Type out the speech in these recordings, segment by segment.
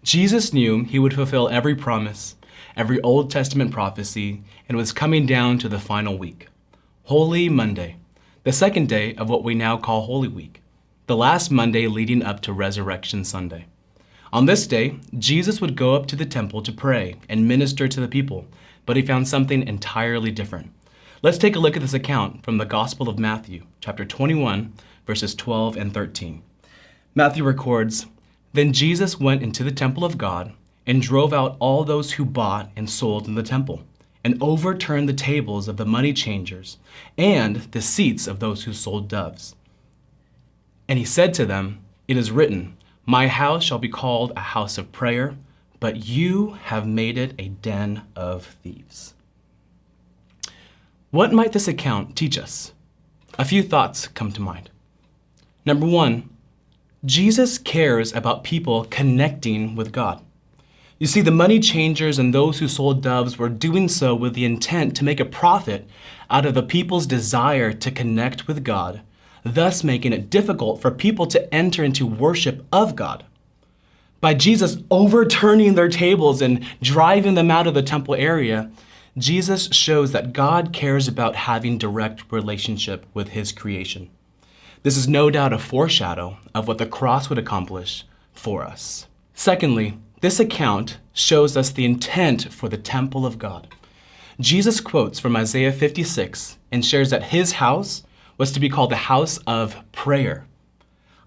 Jesus knew he would fulfill every promise, every Old Testament prophecy, and was coming down to the final week. Holy Monday, the second day of what we now call Holy Week, the last Monday leading up to Resurrection Sunday. On this day, Jesus would go up to the temple to pray and minister to the people, but he found something entirely different. Let's take a look at this account from the Gospel of Matthew, chapter 21, verses 12 and 13. Matthew records, "Then Jesus went into the temple of God and drove out all those who bought and sold in the temple, and overturned the tables of the money changers and the seats of those who sold doves. And he said to them, 'It is written, my house shall be called a house of prayer, but you have made it a den of thieves.'" What might this account teach us? A few thoughts come to mind. Number one, Jesus cares about people connecting with God. You see, the money changers and those who sold doves were doing so with the intent to make a profit out of the people's desire to connect with God, thus making it difficult for people to enter into worship of God. By Jesus overturning their tables and driving them out of the temple area, Jesus shows that God cares about having direct relationship with his creation. This is no doubt a foreshadow of what the cross would accomplish for us. Secondly, this account shows us the intent for the temple of God. Jesus quotes from Isaiah 56 and shares that his house was to be called the house of prayer.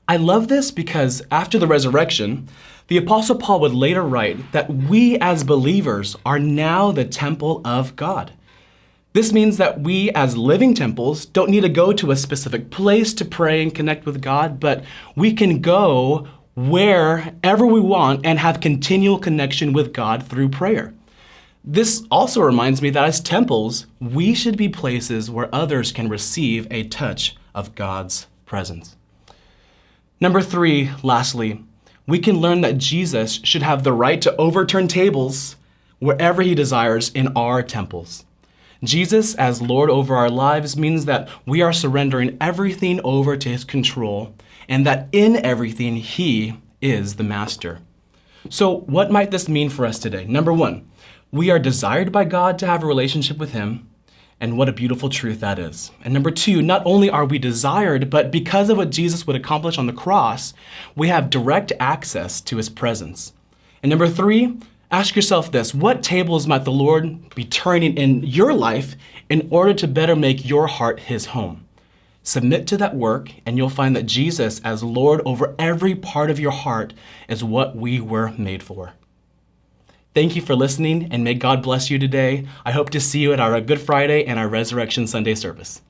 I love this because after the resurrection, the Apostle Paul would later write that we as believers are now the temple of God. This means that we as living temples don't need to go to a specific place to pray and connect with God, but we can go wherever we want and have continual connection with God through prayer. This also reminds me that as temples, we should be places where others can receive a touch of God's presence. Number three, lastly, we can learn that Jesus should have the right to overturn tables wherever he desires in our temples. Jesus, as Lord over our lives, means that we are surrendering everything over to his control, and that in everything, he is the master. So what might this mean for us today? Number one, we are desired by God to have a relationship with him, and what a beautiful truth that is. And number two, not only are we desired, but because of what Jesus would accomplish on the cross, we have direct access to his presence. And number three, ask yourself this: what tables might the Lord be turning in your life in order to better make your heart his home? Submit to that work, and you'll find that Jesus, as Lord over every part of your heart, is what we were made for. Thank you for listening, and may God bless you today. I hope to see you at our Good Friday and our Resurrection Sunday service.